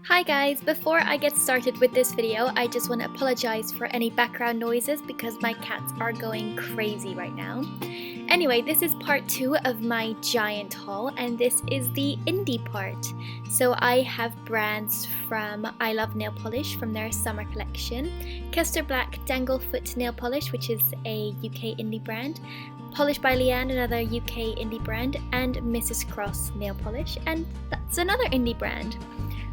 Hi guys, before I get started with this video, I just want to apologize for any background noises because my cats are going crazy right now. Anyway, this is part 2 of my giant haul and this is the indie part. So I have brands from I Love Nail Polish from their summer collection, Kester Black Danglefoot Nail Polish, which is a UK indie brand, Polish by LeAnn, another UK indie brand, and Mrs. Cross Nail Polish, and that's another indie brand.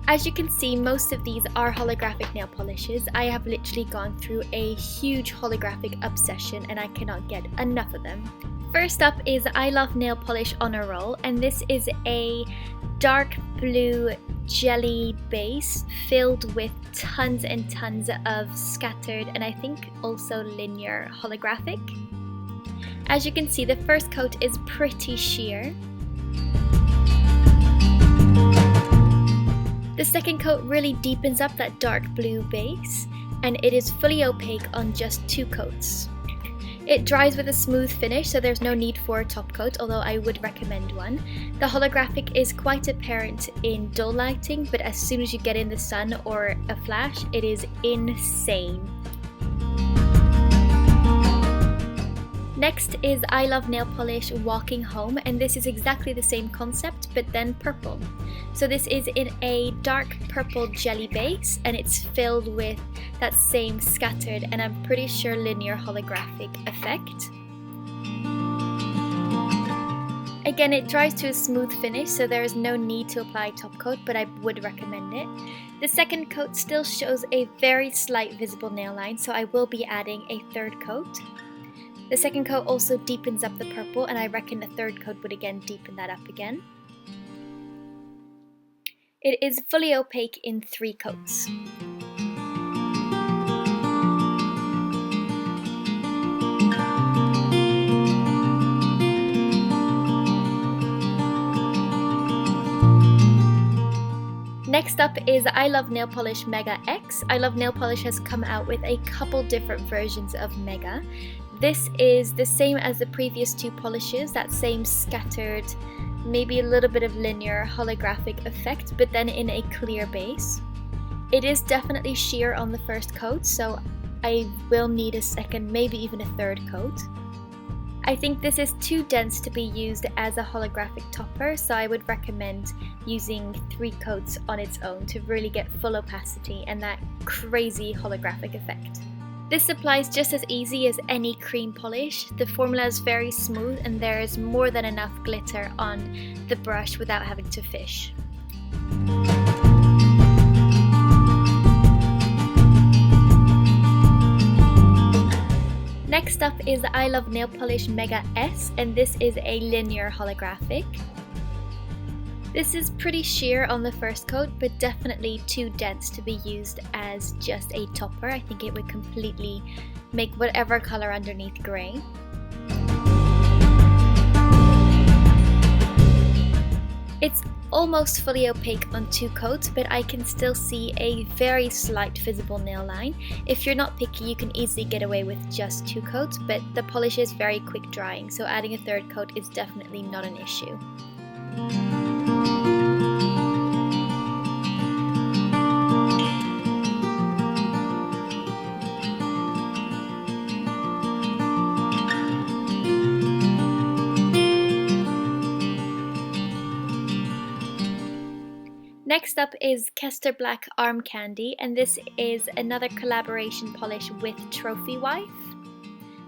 As you can see, most of these are holographic nail polishes. I have literally gone through a huge holographic obsession and I cannot get enough of them. First up is I Love Nail Polish on a Roll, and this is a dark blue jelly base filled with tons and tons of scattered and I think also linear holographic. As you can see, the first coat is pretty sheer. The second coat really deepens up that dark blue base, and it is fully opaque on just 2 coats. It dries with a smooth finish, so there's no need for a top coat, although I would recommend one. The holographic is quite apparent in dull lighting, but as soon as you get in the sun or a flash, it is insane. Next is I Love Nail Polish Walking Home, and this is exactly the same concept but then purple. So this is in a dark purple jelly base and it's filled with that same scattered and I'm pretty sure linear holographic effect. Again, it dries to a smooth finish, so there is no need to apply top coat, but I would recommend it. The second coat still shows a very slight visible nail line, so I will be adding a third coat. The second coat also deepens up the purple, and I reckon the third coat would again deepen that up again. It is fully opaque in 3 coats. Next up is I Love Nail Polish Mega X. I Love Nail Polish has come out with a couple different versions of Mega. This is the same as the previous 2 polishes, that same scattered, maybe a little bit of linear holographic effect, but then in a clear base. It is definitely sheer on the first coat, so I will need a second, maybe even a third coat. I think this is too dense to be used as a holographic topper, so I would recommend using 3 coats on its own to really get full opacity and that crazy holographic effect. This applies just as easy as any cream polish. The formula is very smooth and there is more than enough glitter on the brush without having to fish. Next up is I Love Nail Polish Mega S, and this is a linear holographic. This is pretty sheer on the first coat, but definitely too dense to be used as just a topper. I think it would completely make whatever color underneath grey. It's almost fully opaque on 2 coats, but I can still see a very slight visible nail line. If you're not picky, you can easily get away with just 2 coats, but the polish is very quick drying, so adding a third coat is definitely not an issue. Next up is Kester Black Arm Candy, and this is another collaboration polish with Trophy Wife.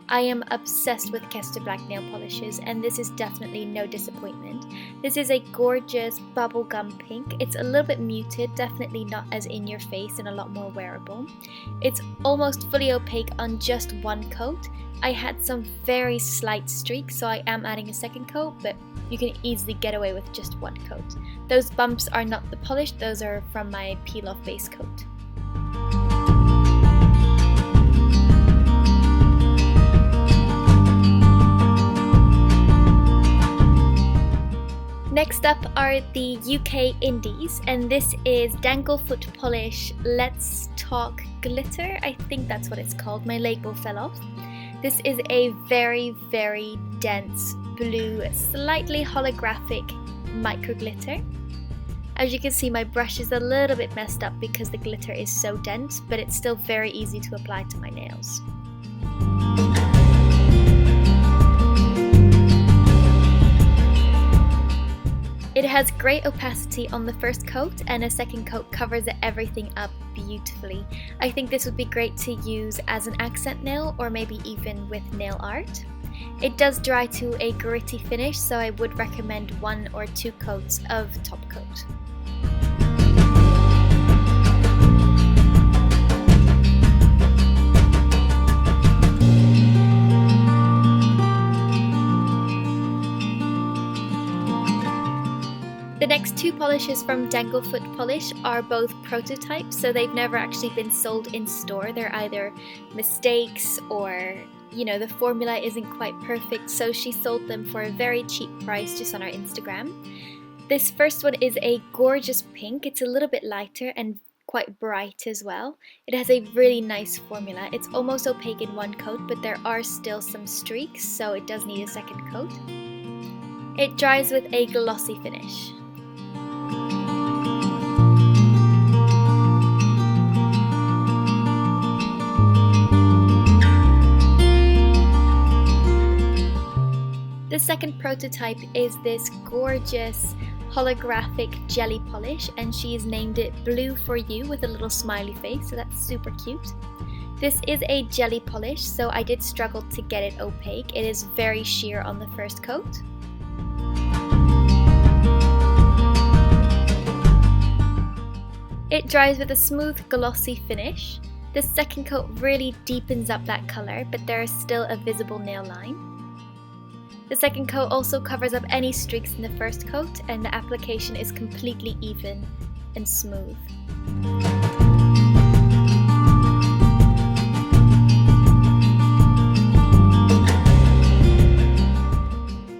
I am obsessed with Kester Black nail polishes, and this is definitely no disappointment. This is a gorgeous bubblegum pink. It's a little bit muted, definitely not as in your face and a lot more wearable. It's almost fully opaque on just 1 coat. I had some very slight streaks, so I am adding a second coat, but you can easily get away with just 1 coat. Those bumps are not the polish, those are from my peel-off base coat. Next up are the UK indies, and this is Danglefoot Polish Let's Talk Glitter. I think that's what it's called, my label fell off. This is a very, very dense blue, slightly holographic micro glitter. As you can see, my brush is a little bit messed up because the glitter is so dense, but it's still very easy to apply to my nails. It has great opacity on the first coat, and a second coat covers everything up beautifully. I think this would be great to use as an accent nail or maybe even with nail art. It does dry to a gritty finish, so I would recommend 1 or 2 coats of top coat. The next 2 polishes from Danglefoot Polish are both prototypes, so they've never actually been sold in store. They're either mistakes or, the formula isn't quite perfect, so she sold them for a very cheap price just on our Instagram. This first one is a gorgeous pink. It's a little bit lighter and quite bright as well. It has a really nice formula. It's almost opaque in 1 coat, but there are still some streaks, so it does need a second coat. It dries with a glossy finish. The second prototype is this gorgeous holographic jelly polish, and she's named it Blue for You with a little smiley face, so that's super cute. This is a jelly polish, so I did struggle to get it opaque. It is very sheer on the first coat. It dries with a smooth glossy finish. The second coat really deepens up that colour, but there is still a visible nail line. The second coat also covers up any streaks in the first coat, and the application is completely even and smooth.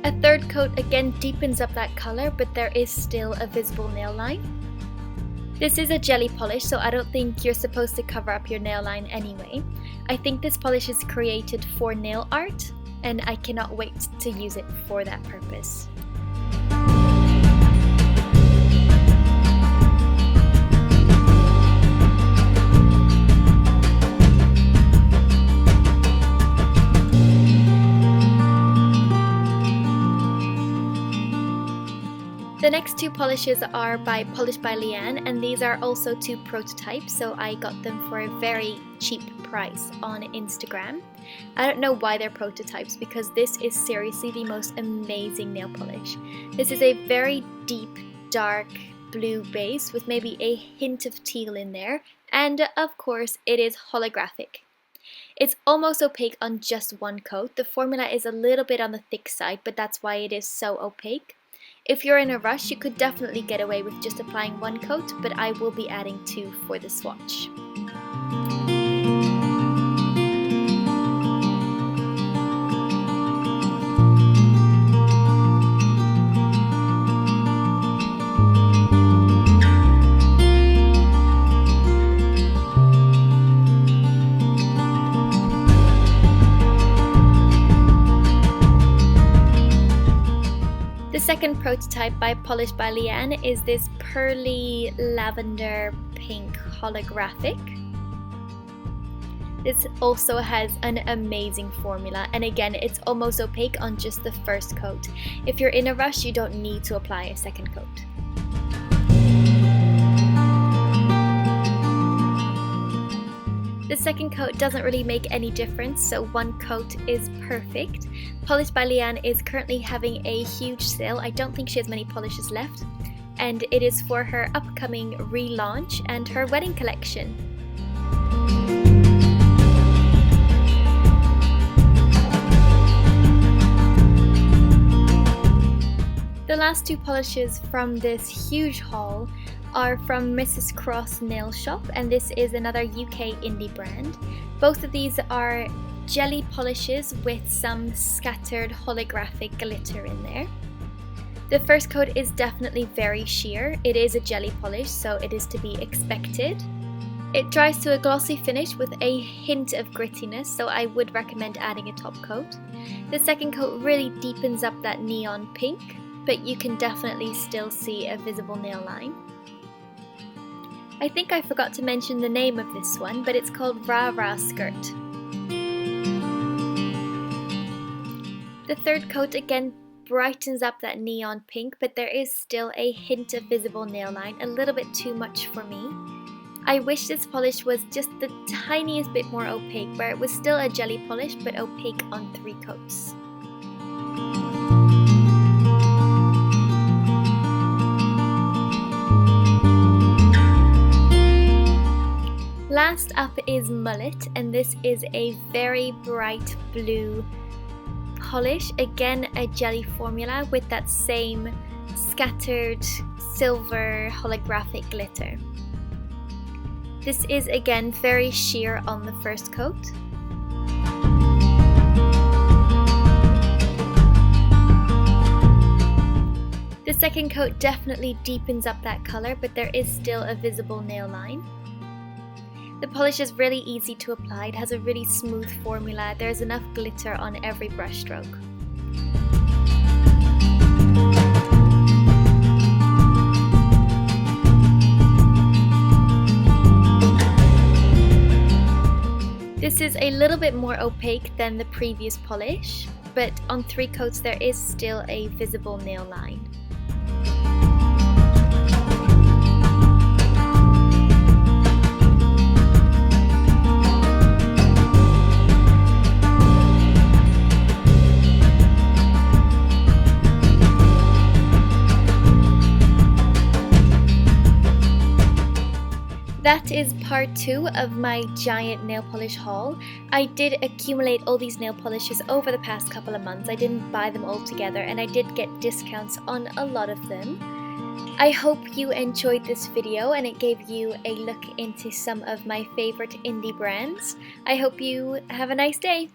A third coat again deepens up that colour, but there is still a visible nail line. This is a jelly polish, so I don't think you're supposed to cover up your nail line anyway. I think this polish is created for nail art, and I cannot wait to use it for that purpose. The next 2 polishes are by LeAnn, and these are also 2 prototypes, so I got them for a very cheap price on Instagram. I don't know why they're prototypes, because this is seriously the most amazing nail polish. This is a very deep, dark blue base with maybe a hint of teal in there, and of course it is holographic. It's almost opaque on just 1 coat. The formula is a little bit on the thick side, but that's why it is so opaque. If you're in a rush, you could definitely get away with just applying 1 coat, but I will be adding 2 for the swatch. The second prototype by LeAnn is this pearly lavender pink holographic. This also has an amazing formula, and again it's almost opaque on just the first coat. If you're in a rush, you don't need to apply a second coat. The second coat doesn't really make any difference, so 1 coat is perfect. LeAnn is currently having a huge sale. I don't think she has many polishes left, and it is for her upcoming relaunch and her wedding collection. The last 2 polishes from this huge haul are from Mrs. Cross Nail Shop, and this is another UK indie brand. Both of these are jelly polishes with some scattered holographic glitter in there. The first coat is definitely very sheer. It is a jelly polish, so it is to be expected. It dries to a glossy finish with a hint of grittiness, so I would recommend adding a top coat. The second coat really deepens up that neon pink, but you can definitely still see a visible nail line. I think I forgot to mention the name of this one, but it's called Rascas Skirt. The third coat again brightens up that neon pink, but there is still a hint of visible nail line, a little bit too much for me. I wish this polish was just the tiniest bit more opaque, where it was still a jelly polish but opaque on 3 coats. Last up is Mullet, and this is a very bright blue polish, again a jelly formula with that same scattered silver holographic glitter. This is again very sheer on the first coat. The second coat definitely deepens up that color, but there is still a visible nail line. The polish is really easy to apply, it has a really smooth formula, there's enough glitter on every brush stroke. This is a little bit more opaque than the previous polish, but on 3 coats there is still a visible nail line. That is part 2 of my giant nail polish haul. I did accumulate all these nail polishes over the past couple of months. I didn't buy them all together, and I did get discounts on a lot of them. I hope you enjoyed this video and it gave you a look into some of my favorite indie brands. I hope you have a nice day.